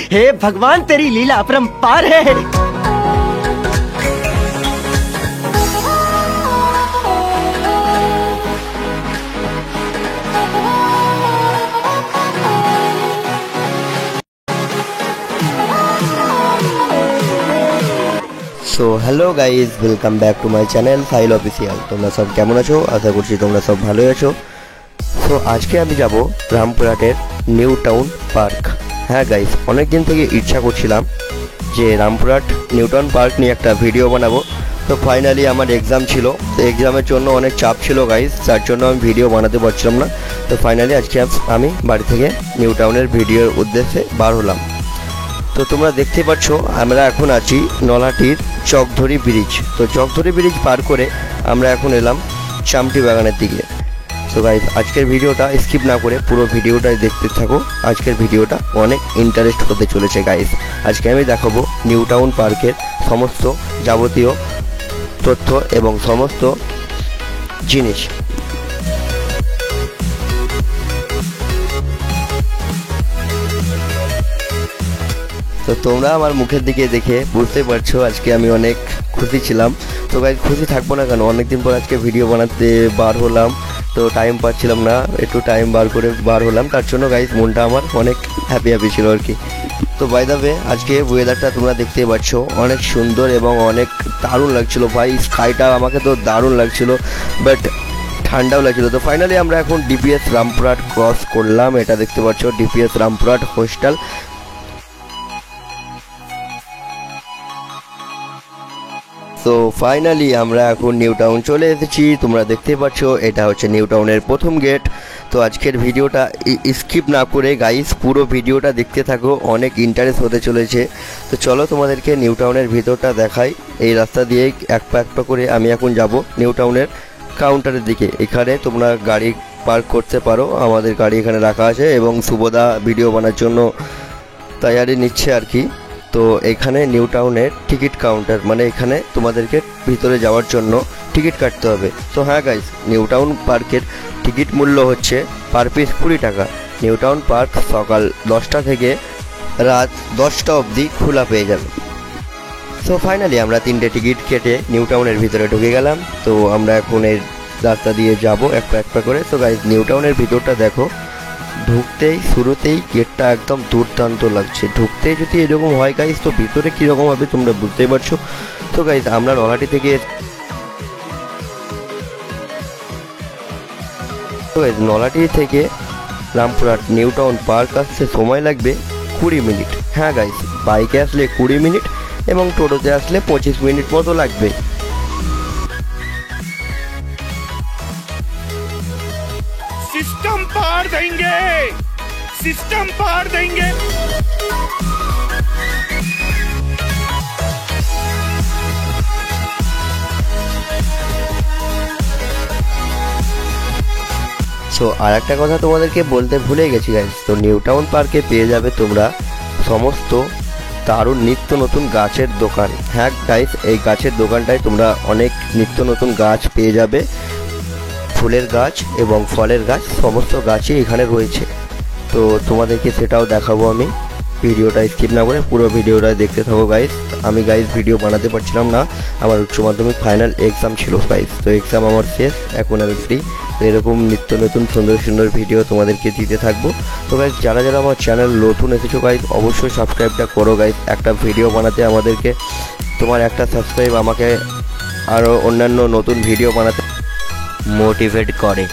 हे भगवान तेरी लीला अपरंपार है। So hello guys, welcome back to my channel Sahil official. তোমরা সব কেমন আছো? আশা করছি তোমরা সব ভালোই আছো। সো আজকে আমি যাব রামপুরহাটের নিউ টাউন পার্ক। হ্যাঁ গাইজ, অনেক দিন থেকে ইচ্ছা করছিলাম যে রামপুরহাট নিউ টাউন পার্ক নিয়ে একটা ভিডিও বানাবো। তো ফাইনালি আমার এক্সাম ছিল, তো এক্সামের জন্য অনেক চাপ ছিল গাইজ, তার জন্য আমি ভিডিও বানাতে পারছিলাম না। তো ফাইনালি আজকে আমি বাড়ি থেকে নিউ টাউনের ভিডিওর উদ্দেশ্যে বার হলাম। তো তোমরা দেখতে পাচ্ছ আমরা এখন আছি নলহাটির চকধরি ব্রিজ। তো চকধরি ব্রিজ পার করে আমরা এখন এলাম চামটি বাগানের দিকে। তো গাইস, আজকের ভিডিওটা স্কিপ না করে পুরো ভিডিওটাই দেখতে থাকো। আজকের ভিডিওটা অনেক ইন্টারেস্ট হতে চলেছে গাইস। আজকে আমি দেখাবো নিউ টাউন পার্কের সমস্ত যাবতীয় তথ্য এবং সমস্ত জিনিস। তো তোমরা আমার মুখের দিকে দেখে বুঝতে পারছো আজকে আমি অনেক খুশি ছিলাম। তো গাইস, খুশি থাকবো না কেন, অনেকদিন পর আজকে ভিডিও বানাতে বার হলাম, তো টাইম পাচ্ছিলাম না, একটু টাইম বার করে বার হলাম, তার জন্য গাইস মনটা আমার অনেক হ্যাপি ছিল আর কি। তো বাই দ্য ওয়ে, আজকে ওয়েদারটা তোমরা দেখতে পাচ্ছ অনেক সুন্দর এবং অনেক দারুণ লাগছিলো ভাই। স্কাইটা আমাকে তো দারুণ লাগছিলো, বাট ঠান্ডাও লাগছিলো। তো ফাইনালি আমরা এখন ডিপিএস রামপুরহাট ক্রস করলাম। এটা দেখতে পাচ্ছ ডিপিএস রামপুরহাট হোস্টেল। তো ফাইনালি আমরা এখন নিউ টাউন চলে এসেছি। তোমরা দেখতে পাচ্ছ এটা হচ্ছে নিউ টাউনের প্রথম গেট। তো আজকের ভিডিওটা স্কিপ না করে গাইস পুরো ভিডিওটা দেখতে থাকো, অনেক ইন্টারেস্ট হতে চলেছে। তো চলো তোমাদেরকে নিউ টাউনের ভিতরটা দেখাই। এই রাস্তা দিয়ে এক পা করে আমি এখন যাব নিউ টাউনের কাউন্টারের দিকে। এখানে তোমরা গাড়ি পার্ক করতে পারো, আমাদের গাড়ি এখানে রাখা আছে এবং শুভদা ভিডিও বানার জন্য তৈরি নিচ্ছে আর কি। তো এখানে নিউ টাউনের টিকিট কাউন্টার, মানে এখানে তোমাদেরকে ভিতরে যাওয়ার জন্য টিকিট কাটতে হবে। তো হ্যাঁ গাইস, নিউ টাউন পার্কের টিকিট মূল্য হচ্ছে পার পিস 20 টাকা। নিউ টাউন পার্ক সকাল 10টা থেকে রাত 10টা অবধি খোলা পেয়ে যাবে। সো ফাইনালি আমরা 3টে টিকিট কেটে নিউ টাউনের ভিতরে ঢুকে গেলাম। তো আমরা এখন এই রাস্তা দিয়ে যাব এক পা করে। তো গাইস, নিউ টাউনের ভিতরটা দেখো, ঢুকতেই শুরুতেই গেটটা একদম দুর্দান্ত লাগছে। ঢুকতেই যদি এরকম হয় গাইস, তো ভিতরে কীরকম হবে তোমরা বুঝতেই পারছো। তো গাইস, আমরা নলহাটি থেকে রামপুরহাট নিউ টাউন পার্ক আসতে সময় লাগবে 20 মিনিট। হ্যাঁ গাইস, বাইকে আসলে 20 মিনিট এবং টোটোতে আসলে 25 মিনিট মতো লাগবে। सिस्टम पार देंगे, सिस्टम पार देंगे। সো আর একটা কথা তোমাদেরকে বলতে ভুলে গেছি গাইস। তো নিউ টাউন পার্কে পেয়ে যাবে তোমরা সমস্ত দারুণ নিত্য নতুন গাছের দোকান। হ্যাঁ গাইস, এই গাছের দোকানটায় তোমরা অনেক নিত্য নতুন গাছ পেয়ে যাবে। ফুলের গাছ এবং ফলের গাছ সমস্ত গাছই এখানে রয়েছে। তো তোমাদেরকে সেটাও দেখাবো আমি। ভিডিওটা স্কিপ না করে পুরো ভিডিওটা দেখতে থাকো গাইস। আমি গাইস ভিডিও বানাতে পারছিলাম না, আমার উচ্চ মাধ্যমিক ফাইনাল এক্সাম ছিল গাইস। তো এক্সাম আমার শেষ, এখন আমি ফ্রি। তো এরকম নিত্য নতুন সুন্দর সুন্দর ভিডিও তোমাদেরকে দিতে থাকবো। তো গাইস, যারা যারা আমার চ্যানেল নতুন এসেছো গাইস, অবশ্যই সাবস্ক্রাইবটা করো গাইস। একটা ভিডিও বানাতে আমাদেরকে তোমার একটা সাবস্ক্রাইব আমাকে আরও অন্যান্য নতুন ভিডিও বানাতে মোটিভেট করে।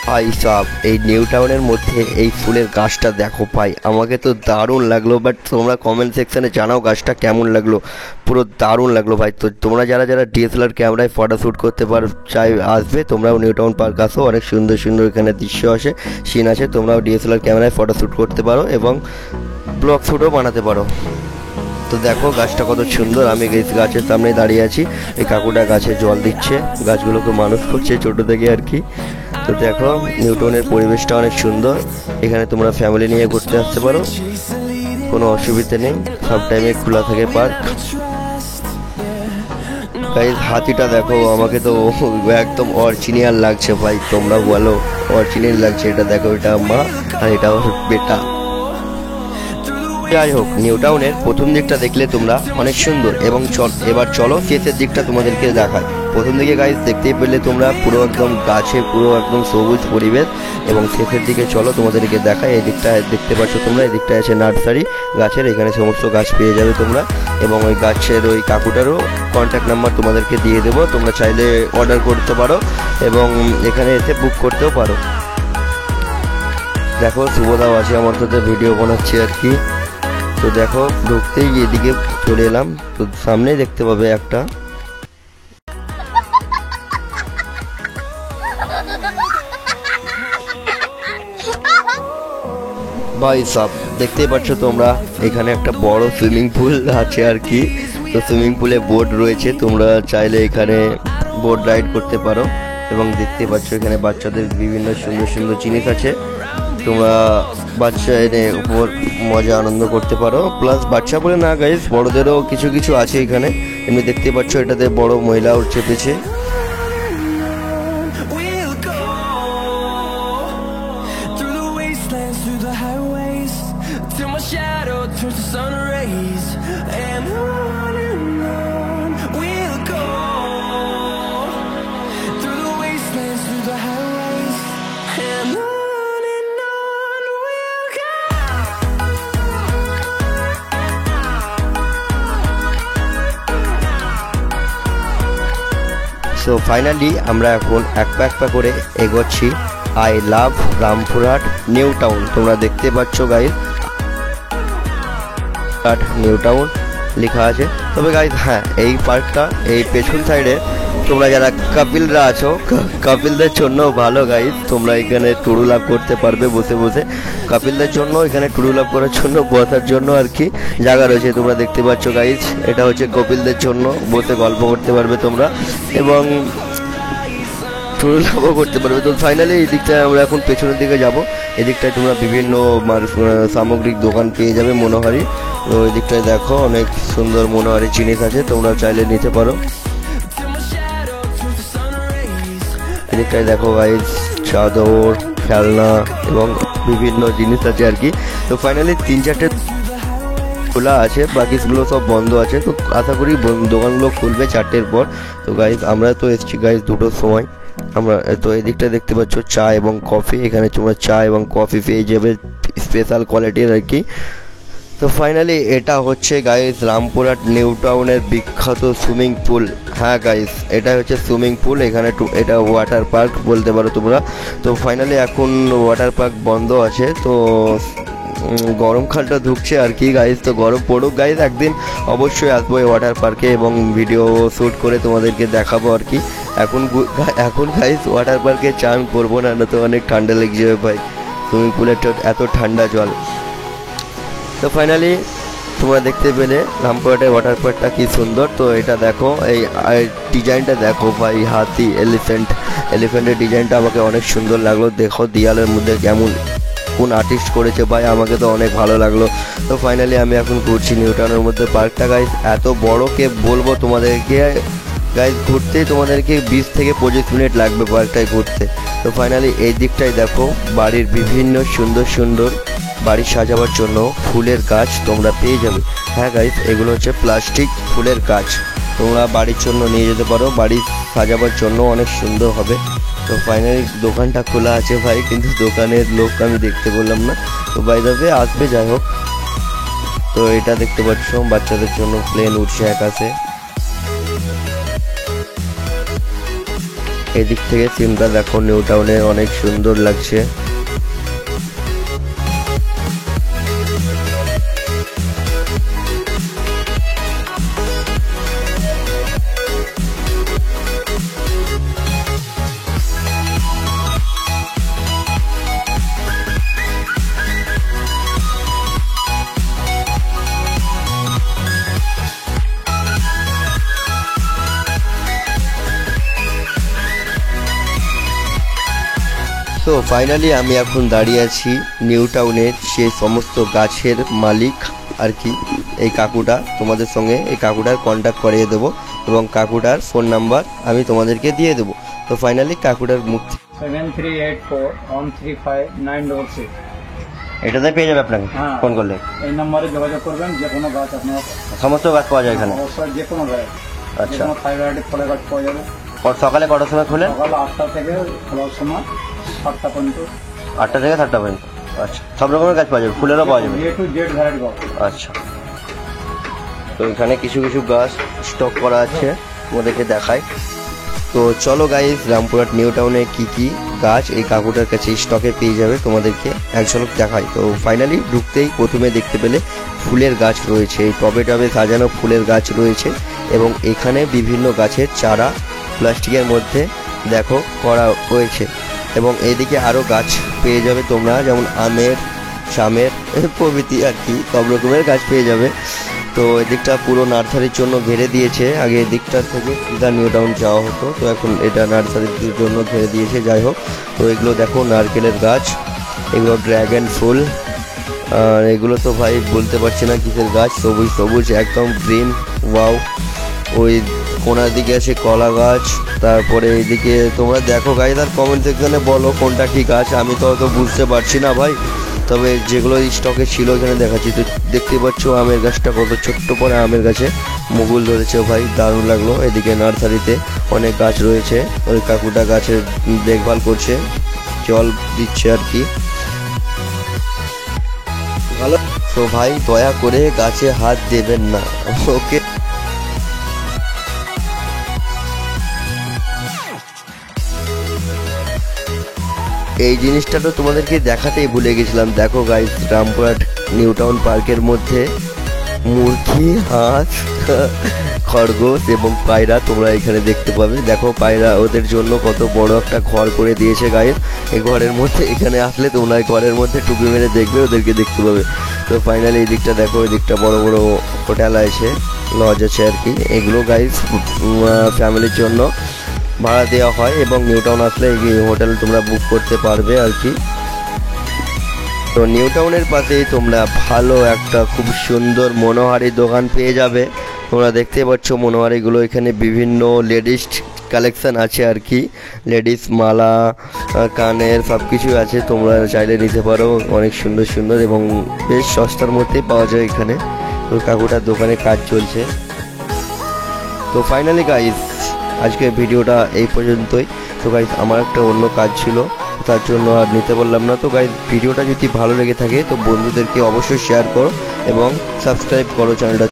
ভাই সাব, এই নিউ টাউনের মধ্যে এই ফুলের গাছটা দেখো ভাই, আমাকে তো দারুণ লাগলো। বাট তোমরা কমেন্ট সেকশানে জানাও গাছটা কেমন লাগলো। পুরো দারুণ লাগলো ভাই। তো তোমরা যারা যারা ডিএসএলআর ক্যামেরায় ফটোশ্যুট করতে চাই আসবে, তোমরাও নিউ টাউন পার্ক আসো। অনেক সুন্দর সুন্দর এখানে দৃশ্য আসে, সিন আছে। তোমরাও ডিএসএলআর ক্যামেরায় ফটোশ্যুট করতে পারো এবং ব্লগ শ্যুটও বানাতে পারো। তো দেখো গাছটা কত সুন্দর। আমি গাছের সামনে দাঁড়িয়ে আছি, এই কাকুটা গাছে জল দিচ্ছে, গাছগুলোকে মানুষ করছে ছোটো থেকে আর কি। তো দেখো নিউ টাউনের পরিবেশটা অনেক সুন্দর। এখানে তোমরা ফ্যামিলি নিয়ে ঘুরতে আসতে পারো, কোনো অসুবিধা নেই, সব টাইমে খোলা থাকে পার্ক। গাইস, হাতিটা দেখো, আমাকে তো একদম অরিজিনাল লাগছে ভাই, তোমরা বলো। অরিজিনাল লাগছে। এটা দেখো, এটা মা আর এটা ওর বেটা। যাই হোক, নিউ টাউনের প্রথম দিকটা দেখলে তোমরা অনেক সুন্দর, এবং এবার চলো শেষের দিকটা তোমাদেরকে দেখায়। প্রথম দিকে গাইস দেখতেই পেলে তোমরা পুরো একদম গাছে, পুরো একদম সবুজ পরিবেশ, এবং শেষের দিকে চলো তোমাদেরকে দেখায়। এই দিকটা দেখতে পাচ্ছ তোমরা, এই দিকটা আছে নার্সারি গাছের, এখানে সমস্ত গাছ পেয়ে যাবে তোমরা, এবং ওই গাছের ওই কাকুটারও কন্ট্যাক্ট নাম্বার তোমাদেরকে দিয়ে দেবো, তোমরা চাইলে অর্ডার করতে পারো এবং এখানে এসে বুক করতেও পারো। দেখো শুভদাও আছে আমার সাথে ভিডিও বানাচ্ছি আর কি। তো দেখো ঢুকতেই এদিকে চলে এলাম, তো সামনেই দেখতে পাবে একটা ভাই সাব, দেখতেই পাচ্ছ তোমরা এখানে একটা বড় সুইমিং পুল আছে আর কি। তো সুইমিং পুলে বোট রয়েছে, তোমরা চাইলে এখানে বোট রাইড করতে পারো, এবং দেখতে পাচ্ছ এখানে বাচ্চাদের বিভিন্ন সুন্দর সুন্দর জিনিস আছে, তোমরা বাচ্চা এনে উপর মজা আনন্দ করতে পারো। প্লাস বাচ্চা বলে না গাইস, বড়দেরও কিছু কিছু আছে এখানে। এমনি দেখতে পাচ্ছ এটাতে বড় মহিলাও চেপেছে। তো ফাইনালি আমরা এখন এক পা করে এগোচ্ছি I love Rampurhat new town. তোমরা দেখতে পাচ্ছ গাইজ নিউ টাউন লেখা আছে। তবে গাইজ হ্যাঁ, এই পার্কটা এই পেছন সাইডে তোমরা যারা কাপিলরা আছো, কাপিলদের জন্য ভালো গাইজ, তোমরা এখানে টুরু লাভ করতে পারবে বসে বসে। কাপিলদের জন্য এখানে টুরু লাভ করার জন্য বসার জন্য আর কি জায়গা রয়েছে, তোমরা দেখতে পাচ্ছ গাইজ। এটা হচ্ছে কপিলদের জন্য, বসে গল্প করতে পারবে তোমরা এবং টুরু লাভও করতে পারবে। তো ফাইনালি এই দিকটায় আমরা এখন পেছনের দিকে যাব। এদিকটায় তোমরা বিভিন্ন সামগ্রিক দোকান পেয়ে যাবে মনোহারি। তো এই দিকটায় দেখো অনেক সুন্দর মনোহারি জিনিস আছে, তোমরা চাইলে নিতে পারো। এদিকটায় দেখো গাইজ চাদর, খেলনা এবং বিভিন্ন জিনিস আছে আর কি। তো ফাইনালি 3-4টে খোলা আছে, বাকিগুলো সব বন্ধ আছে। তো আশা করি দোকানগুলো খুলবে 4টের পর। তো গাইজ আমরা তো এসেছি গাইজ 2টোর সময়। আমরা তো এই দিকটা দেখতে পাচ্ছ চা এবং কফি, এখানে তোমরা চা এবং কফি পেয়ে যাবে স্পেশাল কোয়ালিটির আর কি। তো ফাইনালি এটা হচ্ছে গাইস রামপুরহাট নিউ টাউনের বিখ্যাত সুইমিং পুল। হ্যাঁ গাইস, এটা হচ্ছে সুইমিং পুল, এখানে এটা ওয়াটার পার্ক বলতে পারো তোমরা। তো ফাইনালি এখন ওয়াটার পার্ক বন্ধ আছে, তো গরমকালটা ঢুকছে আর কি গাইস। তো গরম পড়ুক গাইস, একদিন অবশ্যই আসবো এই ওয়াটার পার্কে এবং ভিডিও শ্যুট করে তোমাদেরকে দেখাবো আর কি। এখন গাইস ওয়াটার পার্কে চান করবো না, তো অনেক ঠান্ডা লেগে যাবে ভাই, সুইমিং পুলের এত ঠান্ডা জল। তো ফাইনালি তোমরা দেখতে পেলে রামপুরহাটের ওয়াটার পার্কটা কি সুন্দর। তো এটা দেখো, এই ডিজাইনটা দেখো ভাই, হাতি এলিফ্যান্টের ডিজাইনটা আমাকে অনেক সুন্দর লাগলো। দেখো দেয়ালের মধ্যে কেমন কোন আর্টিস্ট করেছে ভাই, আমাকে তো অনেক ভালো লাগলো। তো ফাইনালি আমি এখন ঘুরছি নিউ টাউনের মধ্যে পার্কটা গাইজ, এত বড় কে বলবো তোমাদেরকে গাইজ, ঘুরতেই তোমাদেরকে 20 থেকে 25 মিনিট লাগবে পার্কটায় ঘুরতে। তো ফাইনালি এই দিকটায় দেখো বাড়ির বিভিন্ন সুন্দর সুন্দর বাড়ি সাজাবার জন্য ফুলের গাছ তোমরা পেয়ে যাবে। হ্যাঁ গাইস, এগুলো হচ্ছে প্লাস্টিক ফুলের গাছ, তোমরা বাড়ির জন্য নিয়ে যেতে পারো, বাড়ি সাজাবার জন্য অনেক সুন্দর হবে। তো ফাইনালি দোকানটা খোলা আছে ভাই, কিন্তু দোকানের লোক আমি দেখতে বললাম না। তো বাই দ্য ওয়ে আসবে, যাই হোক। তো এটা দেখতে পাচ্ছ বাচ্চাদের জন্য প্লেন উঠছে আকাশে। এদিক থেকে সিনটা দেখো নিউ টাউনে অনেক সুন্দর লাগছে। তো ফাইনালি আমি এখন দাঁড়িয়ে আছি নিউ টাউনের সেই সমস্ত গাছের মালিক আর কি, এই কাকুটা। তোমাদের সঙ্গে এই কাকুটার কন্ট্যাক্ট করিয়ে দেবো এবং কাকুটার ফোন নাম্বার আমি তোমাদেরকে দিয়ে দেবো। তো ফাইনালি কাকুটার মুখ 7384135966। এটাতে পেয়ে যাবে আপনাকে হ্যাঁ। ফোন করলে। এই নম্বরে যোগাযোগ করবেন, যে কোনো গাছ আপনার সমস্ত গাছ পাওয়া যায় এখানে? অবশ্যই যে কোনো গাছ, আচ্ছা। যে কোনো থাইরয়েডের ফলের গাছ পাওয়া যাবে। সকালে কটার সময় খোলেন? সকাল 8টা থেকে খোলার সময় 7টা পর্যন্ত। 8টা থেকে 7টা পর্যন্ত। আচ্ছা, সব রকমের গাছ পাওয়া যাবে, ফুলেরও পাওয়া যাবে? A to Z ভ্যারাইটি পাওয়া যাবে। আচ্ছা, তো এখানে কিছু কিছু গাছ স্টক করা আছে, ওদেরকে দেখাই। তো চলো গাইস, রামপুরহাট নিউ টাউনে কি কি গাছ এই কাকুটার কাছে স্টকে পেয়ে যাবে তোমাদেরকে এক ঝলক দেখাই। তো ফাইনালি ঢুকতেই প্রথমে দেখতে পেলে ফুলের গাছ রয়েছে, এই টবে টবে সাজানো ফুলের গাছ রয়েছে, এবং এখানে বিভিন্ন গাছের চারা প্লাস্টিকের মধ্যে দেখো করা রয়েছে, এবং এইদিকে আরও গাছ পেয়ে যাবে তোমরা, যেমন আমের, শামের প্রভৃতি আর কি সব রকমের গাছ পেয়ে যাবে। তো এদিকটা পুরো নার্সারির জন্য ঘিরে দিয়েছে, আগে এদিকটা থেকে সিধা নিউ টাউন যাওয়া হতো, তো এখন এটা নার্সারির জন্য ঘিরে দিয়েছে। যাই হোক, তো এগুলো দেখো নারকেলের গাছ, এগুলো ড্র্যাগন ফুল, আর এগুলো তো ভাই বলতে পারছি না কিসের গাছ, সবুজ সবুজ একদম গ্রিন, ওয়াও। ওই কোনার দিকে আছে কলা গাছ, তারপরে এইদিকে তোমরা দেখো গাইস, আর কমেন্ট সেকশনে বলো কোনটা ঠিক আছে, আমি তো অত বুঝতে পারছি না ভাই, তবে যেগুলো স্টকে ছিল এখানে দেখাচ্ছি। তো দেখতে পাচ্ছ আমের গাছটা কত ছোট্ট, পরে আমের গাছে মুকুল ধরেছে ভাই, দারুণ লাগলো। এদিকে নার্সারিতে অনেক গাছ রয়েছে, ওই কাকুটা গাছের দেখভাল করছে, জল দিচ্ছে আর কি, ভালো। তো ভাই দয়া করে গাছে হাত দেবেন না, ওকে। এই জিনিসটা তো তোমাদেরকে দেখাতেই ভুলে গেছিলাম, দেখো গাইস, রামপুরহাট নিউ টাউন পার্কের মধ্যে মুরগি, হাঁস, খরগোশ এবং পায়রা তোমরা এখানে দেখতে পাবে। দেখো পায়রা ওদের জন্য কত বড় একটা ঘর করে দিয়েছে গাইস, এই ঘরের মধ্যে এখানে আসলে তোমরা এই ঘরের মধ্যে টুপি মেরে দেখবে, ওদেরকে দেখতে পাবে। তো ফাইনালি এই দিকটা দেখো, এই দিকটা বড় বড় হোটেল আছে, লজ আছে আর কি, এগুলো গাইস ফ্যামিলির জন্য ভাড়া দেওয়া হয়, এবং নিউ টাউন আসলে এই হোটেল তোমরা বুক করতে পারবে আর কি। তো নিউ টাউনের পাশেই তোমরা ভালো একটা খুব সুন্দর মনোহারি দোকান পেয়ে যাবে। তোমরা দেখতে পাচ্ছ মনোহারিগুলো, এখানে বিভিন্ন লেডিস কালেকশন আছে আর কি, লেডিস মালা, কানের সব কিছু আছে, তোমরা চাইলে নিতে পারো, অনেক সুন্দর সুন্দর এবং বেশ সস্তার মধ্যেই পাওয়া যায় এখানে। তো কাকুটার দোকানে কাজ চলছে। তো ফাইনালি গাইস, আজকের ভিডিওটা এই পর্যন্তই। তো গাইস আমার একটা অন্য কাজ ছিল, তার জন্য আর নিতে পারলাম না। তো গাইস ভিডিওটা যদি ভালো লেগে থাকে তো বন্ধুদেরকে অবশ্যই শেয়ার করো এবং সাবস্ক্রাইব করো চ্যানেলটা।